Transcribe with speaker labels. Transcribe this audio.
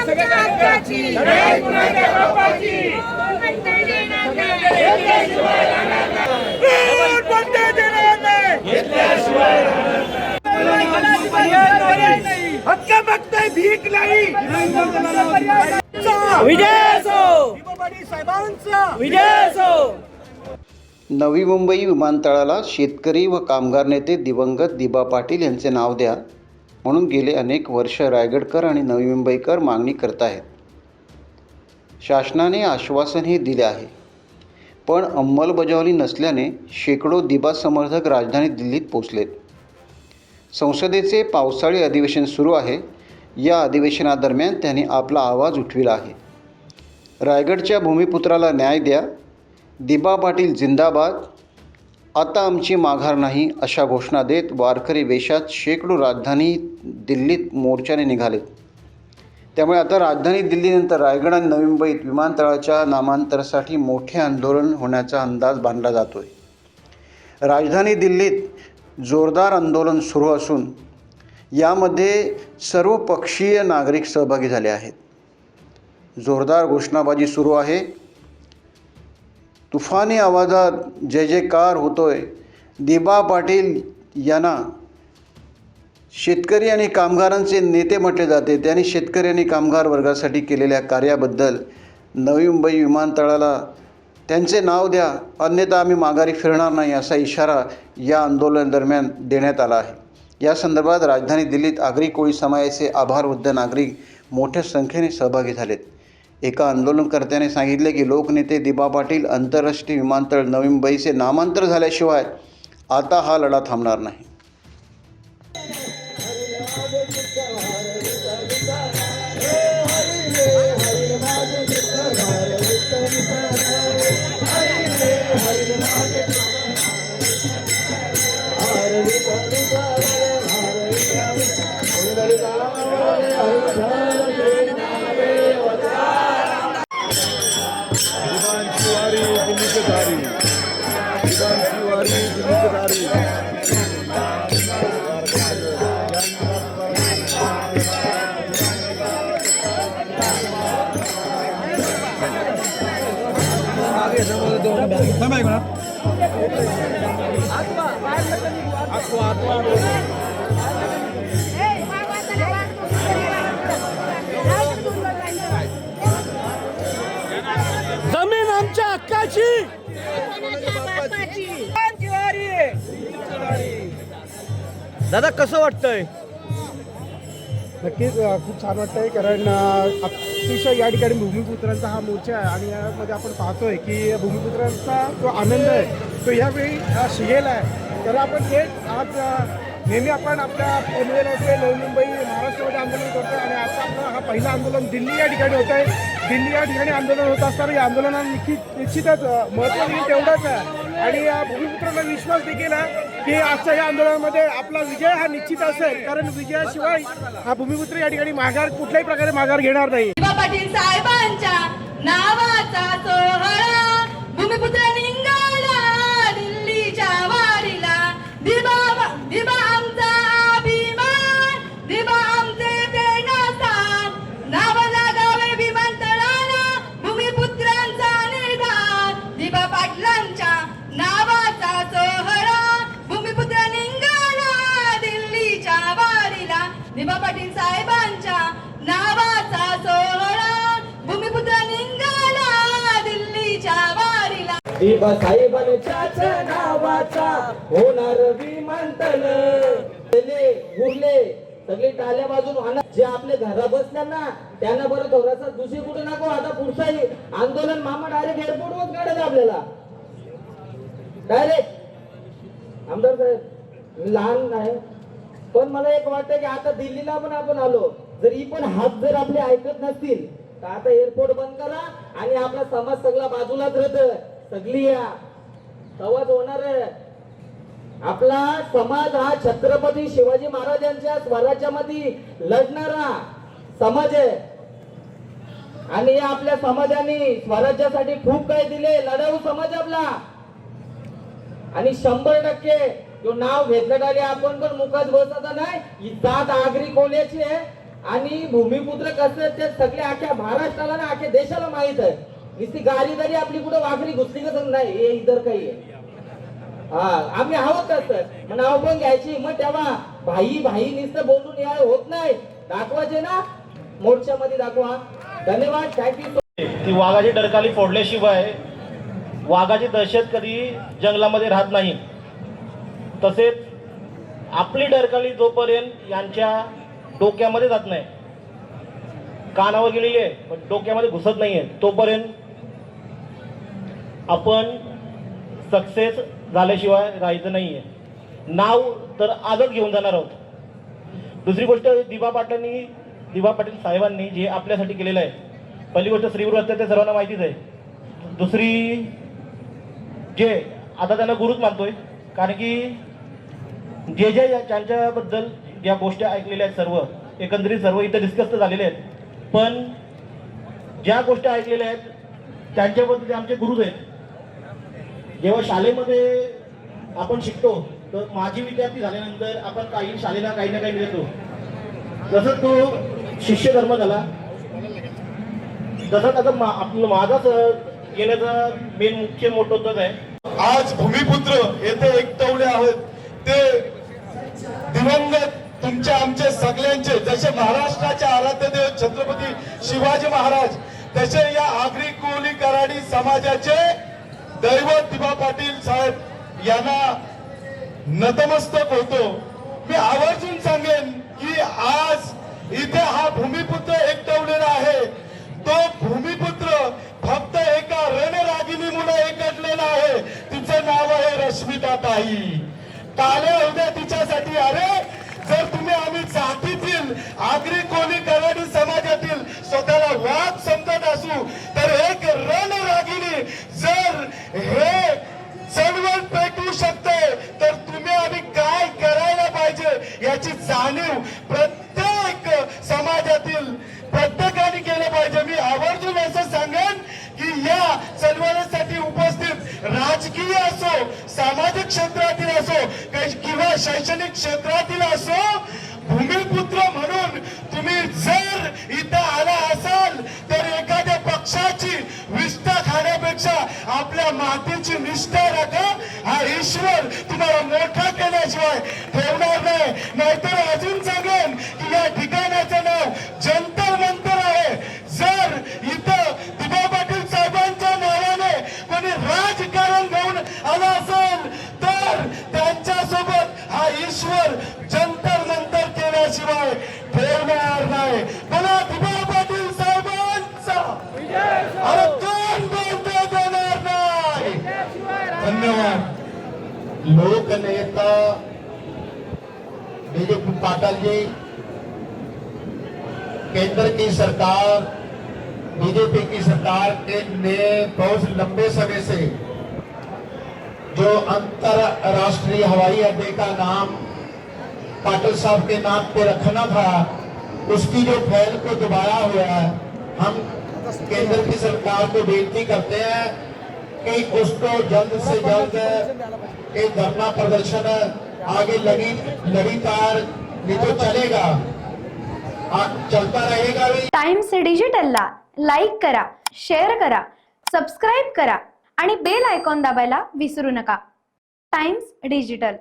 Speaker 1: हक्क बघताय भीक नाही
Speaker 2: विजय असो,
Speaker 1: साहेबांचा
Speaker 2: विजय असो।
Speaker 3: नवी मुंबई विमानतळाला शेतकरी व कामगार नेते दिवंगत दिबा पाटील यांचे नाव द्या म्हणून गेले अनेक वर्ष रायगडकर आणि नवी मुंबईकर मागणी करत आहेत। शासनाने आश्वासनही दिले आहे, पण अंमलबजावणी नसल्याने शेकडो दिबा समर्थक राजधानी दिल्लीत पोहोचलेत। संसदेचे पावसाळी अधिवेशन सुरू आहे। या अधिवेशनादरम्यान त्यांनी आपला आवाज उठविला आहे। रायगडच्या भूमिपुत्राला न्याय द्या, दिबा पाटील जिंदाबाद, आता आमची माघार नाही अशा घोषणा देत वारकरी वेशात शेकडो राजधानी दिल्लीत मोर्चाने निघालेत। त्यामुळे आता राजधानी दिल्लीनंतर रायगड आणि नवी मुंबईत विमानतळाच्या नामांतरासाठी मोठे आंदोलन होण्याचा अंदाज बांधला जातो आहे। राजधानी दिल्लीत जोरदार आंदोलन सुरू असून यामध्ये सर्व पक्षीय नागरिक सहभागी झाले आहेत। जोरदार घोषणाबाजी सुरू आहे। तुफानी आवाजात जय जयकार होतोय। दिबा पाटील यांना शेतकरी आणि कामगारांचे नेते म्हटले जाते। त्यांनी शेतकरी आणि कामगार वर्गासाठी केलेल्या कार्याबद्दल नवी मुंबई विमानतळाला त्यांचे नाव द्या, अन्यथा आम्ही माघारी फिरणार नाही असा इशारा या आंदोलनादरम्यान देण्यात आला आहे। या संदर्भात राजधानी दिल्लीत आगरी कोळी समाजाचे आभारवृद्ध नागरिक मोठ्या संख्येने सहभागी झालेत। एका आंदोलनकर्त्याने सांगितले की लोकनेते दिबा पाटील आंतरराष्ट्रीय विमानतळ नवी मुंबईचे नामांतर झाल्याशिवाय आता हा लढा थांबणार नाही।
Speaker 2: जमीन आमच्या हक्काची। दादा कसं वाटतंय?
Speaker 4: नक्कीच खूप छान वाटतंय, कारण अतिशय या ठिकाणी भूमिपुत्रांचा हा मोर्चा आहे आणि यामध्ये आपण पाहतोय की भूमिपुत्रांचा जो आनंद आहे तो यावेळी शिगेला आहे। तर आपण थेट आज नेहमी आपण आपल्या पनवेलमध्ये नवी मुंबई महाराष्ट्रामध्ये आंदोलन करतो आणि आता आपलं हा पहिलं आंदोलन दिल्ली या ठिकाणी होत आहे। दिल्ली या ठिकाणी आंदोलन होत असताना या आंदोलनाला निश्चितच महत्त्व देखील तेवढंच आहे आणि या भूमिपुत्रांना विश्वास देखील आहे की आजच्या या आंदोलनामध्ये आपला विजय हा निश्चित असेल, कारण विजयाशिवाय हा भूमिपुत्र या ठिकाणी माघार कुठल्याही प्रकारे माघार घेणार नाही।
Speaker 5: दिबा पाटील साहेबांच्या नावाचा सोहळा भूमिपुत्र निघाला दिल्लीच्या वारीला। दिबा आमचा अभिमान, दिबा आमचे प्रेरणास्थान, नाव लागावे विमानतळाला भूमिपुत्रांचा निर्धार। दिबा पाटलांच्या नावाचा सोहळा भूमिपुत्र निघाला दिल्लीच्या वारीला। दिबा पाटील साहेबांच्या नावाचा सोहळा भूमिपुत्र निघाला दिल्लीच्या वारीला।
Speaker 2: दिबा साहेबांच्याच नावाचा होणार विमानतळ। उरले सगळे टाळ्या वाजून होणार। जे आपले घरा बसल्यांना त्यांना बरं थोडासा दुसरी कुठे नको। आता पुढचाही आंदोलन मामा डायरेक्ट एअरपोर्टवर काढायचं आपल्याला डायरेक्ट। आमदार साहेब मी लहान आहे, पण मला एक वाटतं की आता दिल्लीला पण आपण आलो, जर ही पण हात जर आपले ऐकत नसतील तर आता एअरपोर्ट बंद करा आणि आपला समाज सगळा बाजूलाच राहत सगळी या आवाज होणार आहे। आपला समाज हा छत्रपती शिवाजी महाराजांच्या स्वराज्यामध्ये लढणारा समाज आहे आणि आपल्या समाजाने स्वराज्यासाठी खूप काही दिले, लढाऊ समाज आपला। आणि 100% तो नाव घेतलं टाळे आपण पण मुखात बसत नाही। ही जात आगरी कोल्याची आहे आणि भूमिपुत्र कसं ते सगळे अख्ख्या महाराष्ट्राला ना अख्ख्या देशाला माहित आहे. नुसती गाडी जरी आपली कुठं वाघरी घुसली कसं नाही हे इतर काही आहे. हा आम्ही आहोत तसं मग नाव पण घ्यायची मग तेव्हा भाई भाई नुसतं बोलून या होत नाही. दाखवायचे ना मोर्चामध्ये दाखवा. धन्यवाद. थँक्यू.
Speaker 6: ती वाघाची डरकाली फोडल्याशिवाय वाघाची दहशत कधी जंगलामध्ये राहत नाही. तसेच आपली डरकाली जोपर्यंत यांच्या डोक्यामध्ये जात नाही, कानावर गेलेली आहे पण डोक्यामध्ये घुसत नाहीये, तोपर्यंत आपण सक्सेस झाल्याशिवाय राहायचं नाहीये. नाव तर आजच घेऊन जाणार आहोत. दुसरी गोष्ट दिबा पाटील साहेबांनी जे आपल्यासाठी केलेलं आहे, पहिली गोष्ट श्रीगुरु असतात ते सर्वांना माहितीच आहे. दुसरी जे आता त्यांना गुरुच मानतोय, कारण की जे त्यांच्याबद्दल ज्या गोष्टी ऐकलेल्या आहेत सर्व एकंदरीत सर्व इथं डिस्कस तर झालेले आहेत, पण ज्या गोष्टी ऐकलेल्या आहेत त्यांच्याबद्दल जे आमचे गुरुज आहेत. जेव्हा शाळेमध्ये आपण शिकतो तर माजी विद्यार्थी झाल्यानंतर आपण काही शाळेला काही ना काही मिळतो. जसं तो शिष्य धर्म झाला तसंच आता माझाच येण्याचा मेन मुख्य मोठं होतच आहे.
Speaker 1: आज भूमिपुत्र येथे एकटवले आहेत ते दिवंगत तुमच्या आमचे सगळ्यांचे, जसे महाराष्ट्राचे आराध्य देव छत्रपती शिवाजी महाराज तसे या आगरी कोळी कराडी समाजाचे दैवत दिबा पाटील साहेब यांना नतमस्तक होतो. मी आवर्जून सांगेन की आज इथे हा भूमिपुत्र एकटवलेला आहे. तो भूमिपुत्र फक्त एका रणरागिणीमुळे एकटलेला आहे. तिचं नाव आहे रश्मिता ताई. काले उद्या तिच्यासाठी अरे जर तुम्ही आम्ही जातीतील आगरी कोळी कराडी समाजातील स्वतःला वाघ समजत असू तर एक रणरागिणी जर हे चळवळ पेटवू शकते तर तुम्ही आम्ही काय करायला पाहिजे याची जाणीव प्रत्येक समाजातील प्रत्येकाने केलं पाहिजे. मी आवर्जून असं सांगेन की या चळवळीसाठी उपस्थित राजकीय असो, सामाजिक क्षेत्रातील असो किंवा शैक्षणिक क्षेत्रातील असो, भूमिपुत्र म्हणून तुम्ही जर इथं आला असाल तर एखाद्या पक्षाची विष्ठा खाण्यापेक्षा आपल्या मातीची निष्ठा राखा. हा ईश्वर तुम्हाला मोठा केल्याशिवाय ठेवणार नाही. नाहीतर अजून सांगेन की या ठिकाणाचं नाव जंतर मंतर आहे. जर इथं दिबा पाटील साहेबांच्या नावाने कोणी राजकारण घेऊन आला असेल तर त्यांच्यासोबत हा ईश्वर जंतर मंतर केल्याशिवाय ठेवणार नाही. मला दिबा पाटील साहेबांचा अरे कोण बोलते देणार नाही. धन्यवाद.
Speaker 7: लोकनेता बीजेपी पाटिल जी, केंद्र की सरकार बीजेपी की सरकार ने बहुत लंबे समय से जो अंतरराष्ट्रीय हवाई अड्डे का नाम पाटिल साहब के नाम पे रखना था, उसकी जो पहल को दबाया हुआ है, हम केंद्र की सरकार को विनती करते हैं कि उसको जल्द से जल्द एक धरना प्रदर्शन आगे लगातार नहीं तो चलेगा, चलता रहेगा भी.
Speaker 8: टाइम्स डिजिटलला लाईक करा, शेअर करा, सबस्क्राईब करा आणि बेल आयकॉन दाबायला विसरू नका. Times digital.